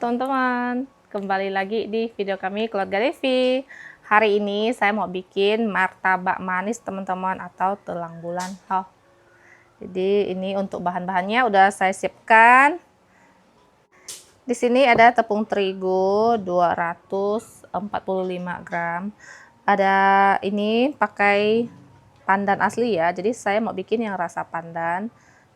teman-teman, kembali lagi di video kami Keluarga Devi. Hari ini saya mau bikin martabak manis teman-teman, atau telang bulan. Jadi ini untuk bahan-bahannya udah saya siapkan. Di sini ada tepung terigu 245 gram. Ada ini pakai pandan asli ya. Jadi saya mau bikin yang rasa pandan.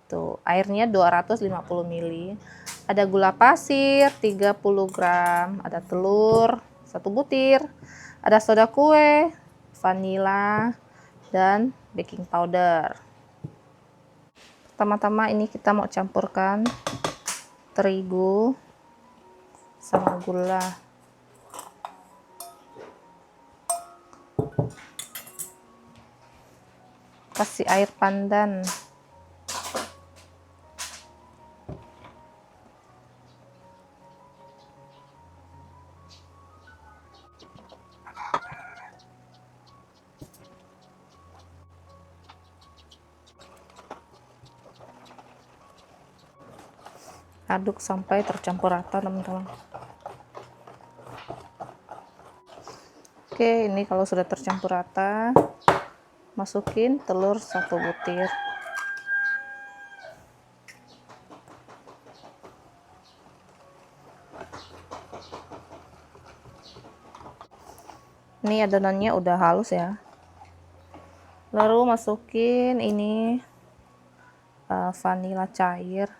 Tuh, airnya 250 ml. Ada gula pasir 30 gram, ada telur 1 butir, ada soda kue, vanila, dan baking powder. Pertama-tama ini kita mau campurkan terigu sama gula. Kasih air pandan. Aduk sampai tercampur rata teman-teman. Oke, ini kalau sudah tercampur rata, masukin telur 1 butir. Ini adonannya udah halus ya. Lalu masukin ini vanila cair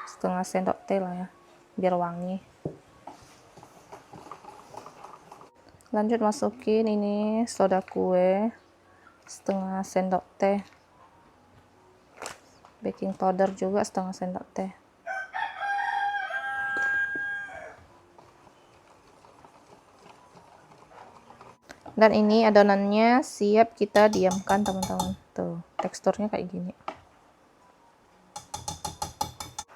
setengah sendok teh lah ya, biar wangi. Lanjut masukin ini soda kue setengah sendok teh, baking powder juga setengah sendok teh. Dan ini adonannya siap kita diamkan teman-teman. Tuh, teksturnya kayak gini.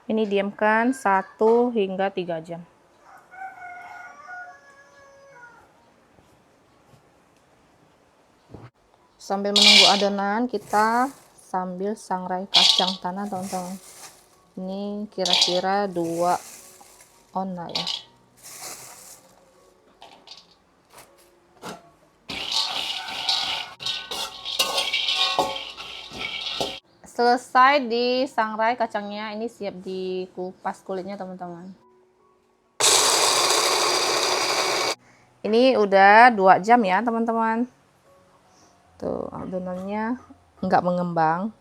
Ini diamkan 1 hingga 3 jam. Sambil menunggu adonan, kita sambil sangrai kacang tanah teman-teman. Ini kira-kira 2 on lah ya. Selesai disangrai kacangnya, ini siap dikupas kulitnya teman-teman. Ini udah 2 jam ya teman-teman. Tuh, adonannya nggak mengembang.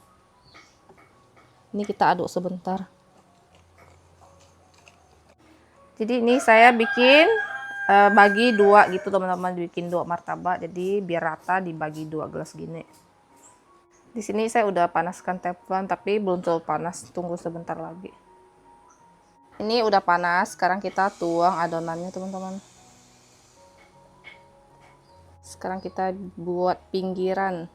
Ini kita aduk sebentar. Jadi ini saya bikin bagi 2 gitu teman-teman, bikin 2 martabak. Jadi biar rata dibagi 2 gelas gini. Di sini saya udah panaskan teflon tapi belum terlalu panas, tunggu sebentar lagi. Ini udah panas, sekarang kita tuang adonannya teman-teman. Sekarang kita buat pinggiran.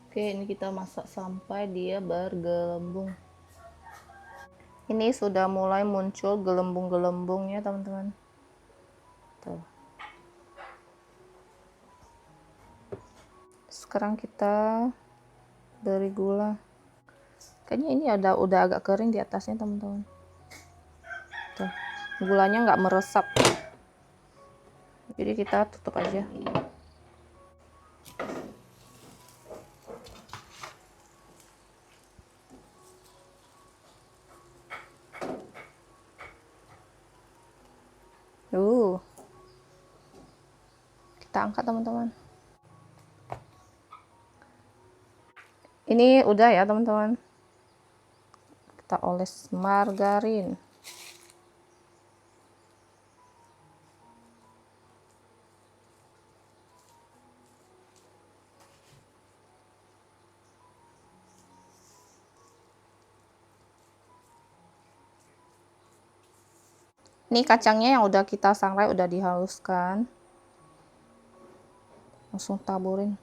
Oke, ini kita masak sampai dia bergelembung. Ini sudah mulai muncul gelembung-gelembungnya teman-teman. Tuh. Sekarang kita beri gula. Kayaknya ini udah agak kering di atasnya teman-teman. Tuh, gulanya nggak meresap. Jadi kita tutup aja. Kita angkat teman-teman. Ini udah ya teman-teman. Kita oles margarin. Ini kacangnya yang udah kita sangrai, udah dihaluskan. Langsung taburin.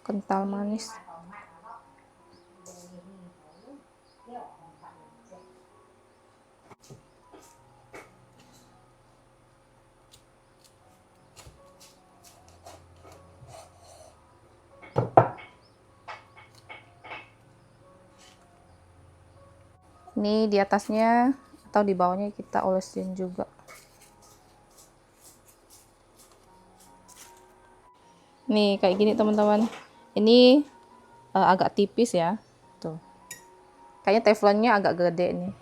Kental manis. Ini di atasnya atau di bawahnya kita olesin juga. Nih kayak gini teman-teman. Ini agak tipis ya. Tuh. Kayaknya teflonnya agak gede nih.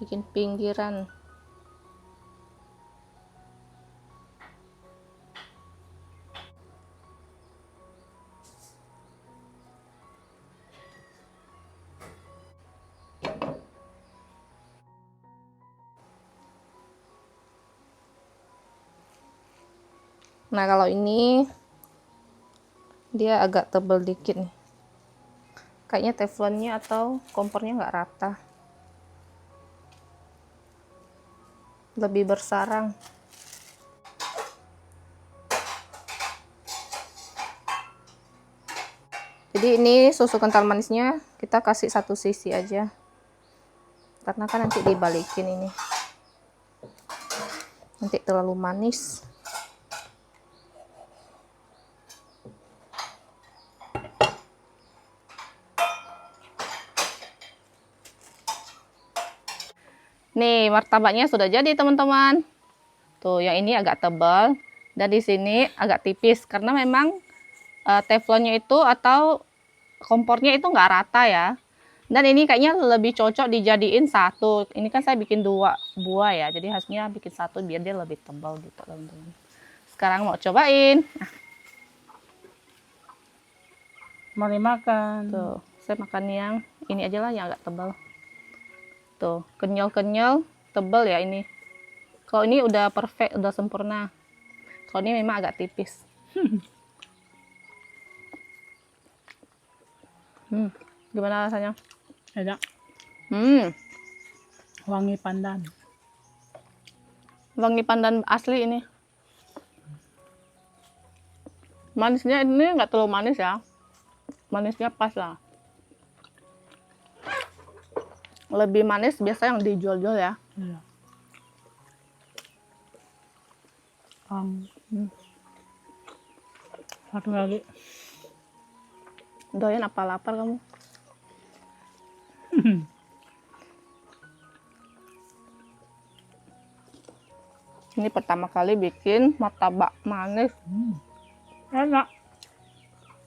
Bikin pinggiran. Nah kalau ini dia agak tebal dikit nih. Kayaknya teflonnya atau kompornya nggak rata. Lebih bersarang. Jadi ini susu kental manisnya kita kasih satu sisi aja. Karena kan nanti dibalikin ini. Nanti terlalu manis. Nih, martabaknya sudah jadi, teman-teman. Tuh, yang ini agak tebal dan di sini agak tipis karena memang teflonnya itu atau kompornya itu nggak rata ya. Dan ini kayaknya lebih cocok dijadiin satu. Ini kan saya bikin 2 buah ya, jadi harusnya bikin satu biar dia lebih tebal gitu, teman-teman. Sekarang mau cobain. Nah, Mari makan. tuh, saya makan yang ini aja lah yang agak tebal. Tuh, kenyal-kenyal, tebal ya ini. Kalau ini udah perfect, udah sempurna. Kalau ini memang agak tipis. Gimana rasanya? Enak. Wangi pandan. Wangi pandan asli ini. Manisnya ini nggak terlalu manis ya. Manisnya pas lah. Lebih manis biasa yang dijual-jual ya. Iya. Satu lagi. Doyan apa lapar kamu? Ini pertama kali bikin martabak manis. Enak.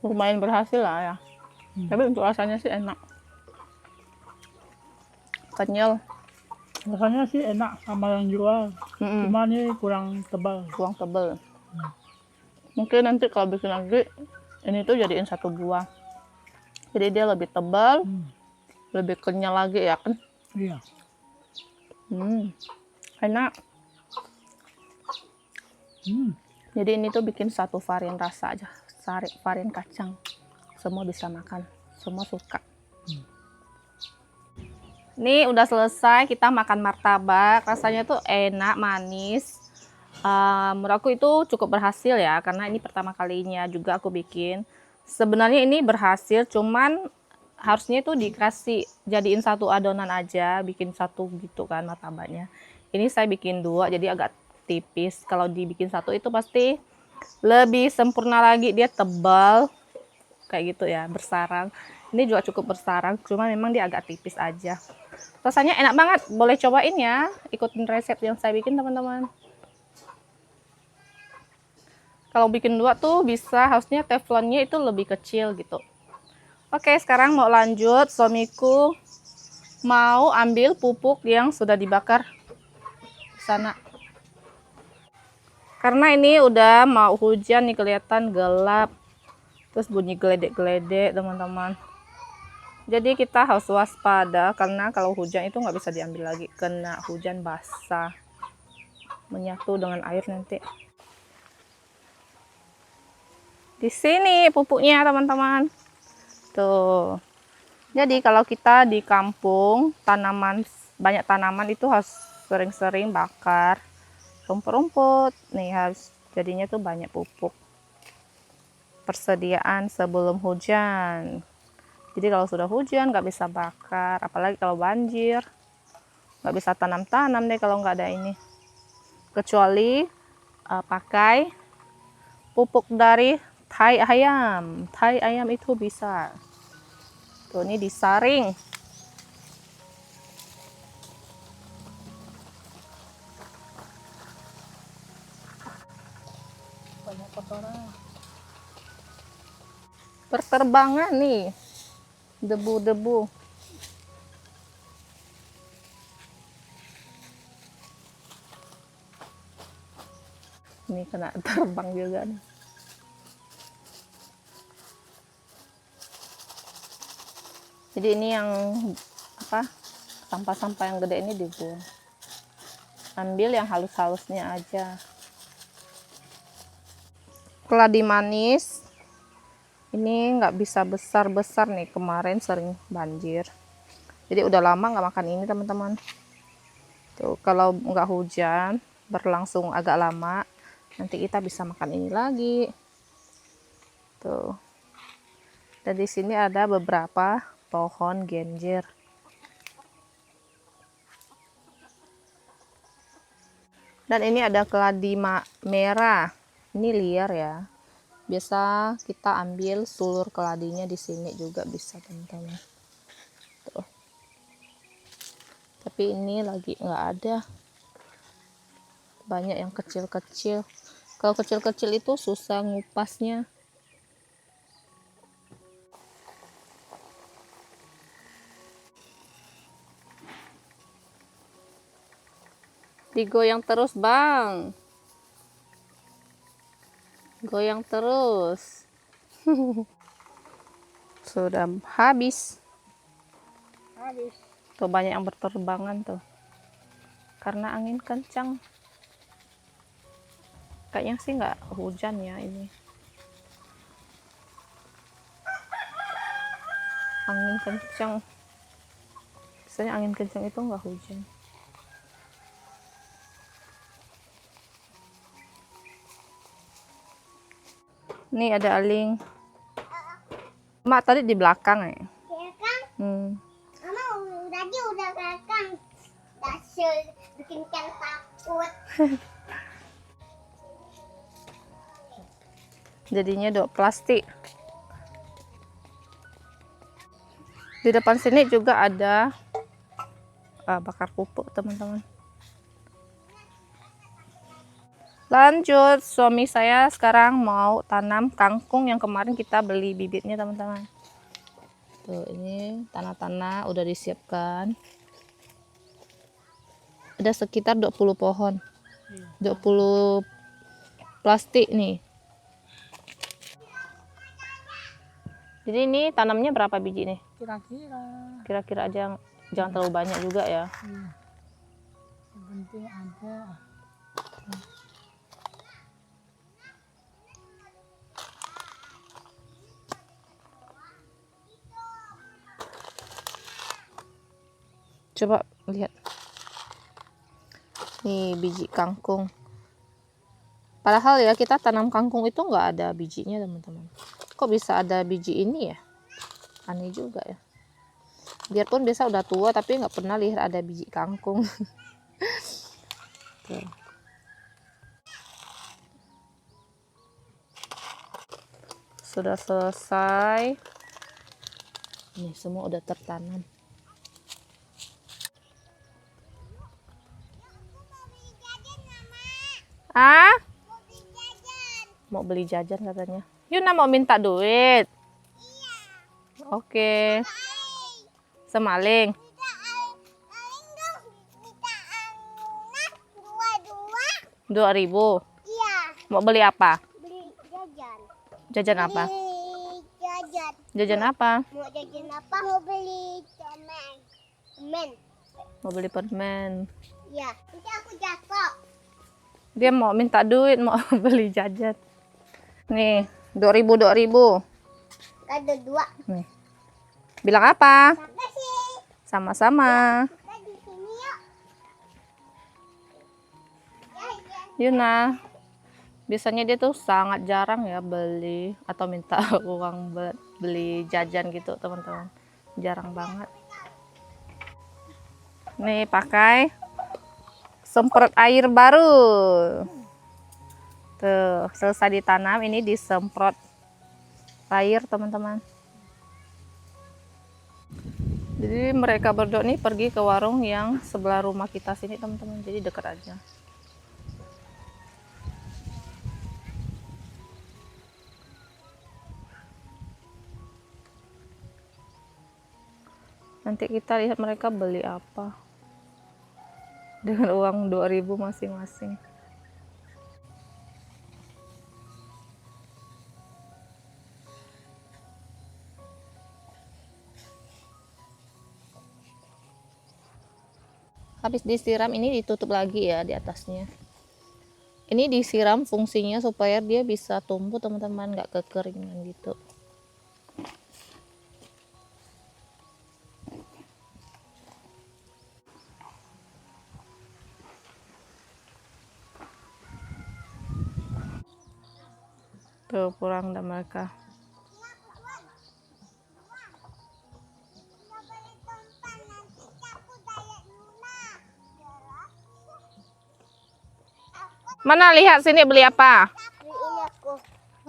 Lumayan berhasil lah ya. Tapi untuk rasanya sih enak. Kenyal. Rasanya sih enak sama yang jual. Cuma ini kurang tebal. Kurang tebel. Mungkin nanti kalau bikin lagi, ini tuh jadiin 1 buah. Jadi dia lebih tebal, lebih kenyal lagi ya kan? Iya. Enak. Jadi ini tuh bikin 1 varian rasa aja, varian kacang. Semua bisa makan, semua suka. Ini udah selesai kita makan martabak, rasanya tuh enak, manis. Menurut aku itu cukup berhasil ya, karena ini pertama kalinya juga aku bikin. Sebenarnya ini berhasil, cuman harusnya itu dikasih jadiin 1 adonan aja, bikin 1 gitu kan martabaknya. Ini saya bikin 2, jadi agak tipis. Kalau dibikin 1 itu pasti lebih sempurna lagi, dia tebal kayak gitu ya, bersarang. Ini juga cukup bersarang, cuma memang dia agak tipis aja. Rasanya enak banget, boleh cobain ya, ikutin resep yang saya bikin teman-teman. Kalau bikin 2 tuh bisa, harusnya teflonnya itu lebih kecil gitu. Oke, sekarang mau lanjut. Suamiku mau ambil pupuk yang sudah dibakar di sana. Karena ini udah mau hujan nih, kelihatan gelap. Terus bunyi geledek-geledek, teman-teman. Jadi kita harus waspada karena kalau hujan itu nggak bisa diambil lagi. Kena hujan basah. Menyatu dengan air nanti. Di sini pupuknya, teman-teman. Tuh. Jadi kalau kita di kampung, banyak tanaman itu harus sering-sering bakar rumput-rumput. Nih harus jadinya tuh banyak pupuk. Persediaan sebelum hujan. Jadi kalau sudah hujan nggak bisa bakar, apalagi kalau banjir. Nggak bisa tanam-tanam deh kalau nggak ada ini. kecuali pakai pupuk dari tai ayam. Tai ayam itu bisa. Tuh, ini disaring. Banyak kotoran. Berterbangan nih debu-debu. Ini kena terbang juga nih. Jadi ini yang apa, sampah-sampah yang gede ini dibuang. Ambil yang halus-halusnya aja. Keladi manis ini nggak bisa besar-besar nih, kemarin sering banjir. Jadi udah lama nggak makan ini teman-teman. Tuh, kalau nggak hujan berlangsung agak lama, nanti kita bisa makan ini lagi. Tuh. Dan di sini ada beberapa pohon genjer. Dan ini ada keladi merah. Ini liar ya. Biasa kita ambil sulur keladinya di sini juga bisa teman-teman. Tuh. Tapi ini lagi nggak ada. Banyak yang kecil-kecil. Kalau kecil-kecil itu susah ngupasnya. Digoyang terus bang, goyang terus. Sudah habis. Tuh banyak yang berterbangan tuh karena angin kencang. Kayaknya sih nggak hujan ya ini. Angin kencang, biasanya angin kencang itu nggak hujan. Nih ada aling. Mak tadi di belakang ya. Mama tadi udah belakang. Dasar bikin kan takut. Jadinya dok plastik. Di depan sini juga ada bakar pupuk teman-teman. Lanjut, suami saya sekarang mau tanam kangkung yang kemarin kita beli bibitnya teman-teman. Tuh, ini tanah-tanah udah disiapkan. Ada sekitar 20 pohon. 20 plastik nih. Jadi ini tanamnya berapa biji nih? Kira-kira. Kira-kira aja, jangan terlalu banyak juga ya. Iya. Yang penting ada. Coba lihat. Nih biji kangkung. Padahal ya kita tanam kangkung itu nggak ada bijinya teman-teman. Kok bisa ada biji ini ya? Aneh juga ya. Biarpun biasa udah tua tapi nggak pernah lihat ada biji kangkung. Tuh. Sudah selesai. Ini semua udah tertanam. Ah? Mau beli jajan katanya. Yuna mau minta duit. Oke. Semaling. 2.000. Iya, Mau beli apa? beli jajan. Jajan apa? Beli jajan. Jajan apa? Mau jajan apa? Mau beli permen. Permen. Mau beli permen. Iya, nanti aku jatuh. Dia mau minta duit, mau beli jajan. Nih, 2.000. Ada 2. Nih. Bilang apa? Makasih. Sama-sama. Kita di sini yuk. Jajan. Yuna. Biasanya dia tuh sangat jarang ya beli atau minta uang buat beli jajan gitu, teman-teman. Jarang banget. Nih, pakai semprot air baru. Tuh, selesai ditanam, ini disemprot air, teman-teman. Jadi mereka berdua nih pergi ke warung yang sebelah rumah kita sini, teman-teman. Jadi dekat aja. Nanti kita lihat mereka beli apa. Dengan uang 2.000 masing-masing. Habis disiram ini ditutup lagi ya di atasnya. Ini disiram fungsinya supaya dia bisa tumbuh, teman-teman, nggak kekeringan gitu. Tuh pulang dah mereka. Mana lihat sini beli apa? Beliin aku.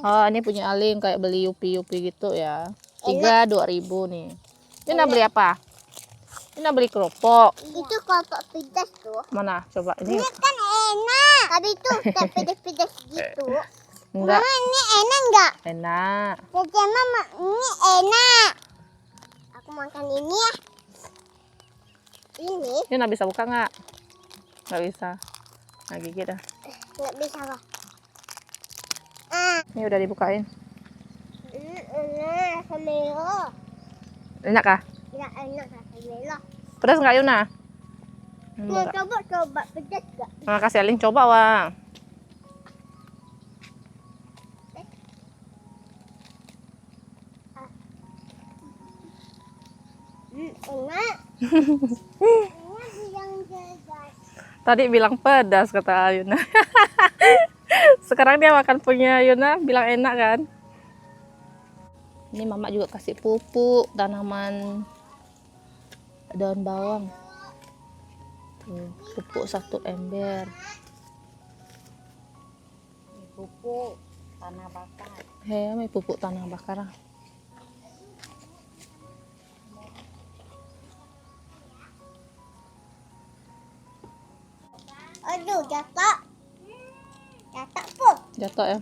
Oh, ini punya Aling kayak beli yupi-yupi gitu ya. 2.000 nih. Ini beli apa? Ini beli keropok. Itu kelompok pedas tuh. Mana? Coba ini. Ini kan enak. Tapi itu kayak pedas-pedas gitu. Enggak Mama, ini enak nggak? enak. Jajan mama, ini enak. Aku makan ini ya. Ini Ini nggak bisa buka nggak? Nggak bisa. Nah, gigit dah. nggak bisa kok. Ini udah dibukain. Enak rasa melo. Enak kah? Nggak enak rasa melo. Pedas nggak, Yuna? Mau coba pedas nggak? Nah, kasih Aling coba, Wang. Enak. Enak bilang pedas. Tadi bilang pedas kata Yuna. Sekarang dia makan punya Yuna bilang enak kan. Ini mama juga kasih pupuk tanaman daun bawang. Tuh, pupuk 1 ember. Pupuk tanah bakar. May pupuk tanah bakar. Aduh, jatuh. Jatuh pun. Jatuh ya.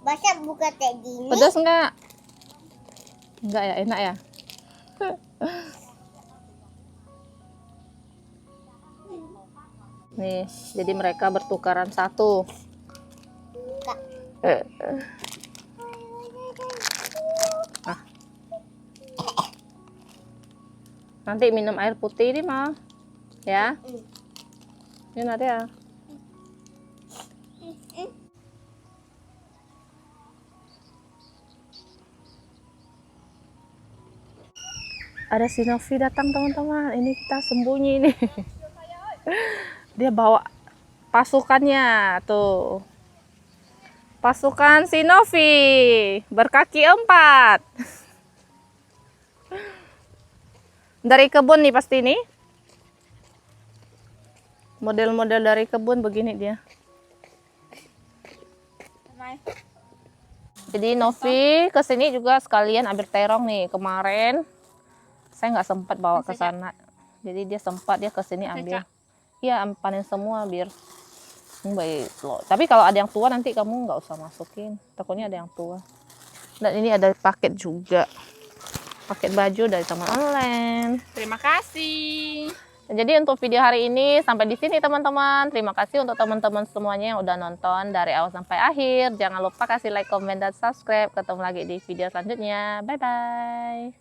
Masa buka kayak gini? Pedas enggak? Enggak ya, enak ya. Nih, jadi mereka bertukaran 1. Enggak. Ah. Nanti minum air putih ini mah. Ya. Ini nanti ya. Ada si Novi datang, teman-teman. Ini kita sembunyi ini. Dia bawa pasukannya tuh. Pasukan si Novi berkaki 4. Dari kebun nih pasti nih. Model-model dari kebun begini dia. Jadi Novi kesini juga sekalian ambil terong nih. Kemarin saya nggak sempat bawa ke sana. Jadi dia sempat dia kesini ambil. Iya, panen semua biar baik loh. Tapi kalau ada yang tua nanti kamu nggak usah masukin. Takutnya ada yang tua. Dan ini ada paket juga. Paket baju dari teman online. Terima kasih. Jadi untuk video hari ini sampai di sini teman-teman. Terima kasih untuk teman-teman semuanya yang udah nonton dari awal sampai akhir. Jangan lupa kasih like, komen, dan subscribe. Ketemu lagi di video selanjutnya. Bye-bye.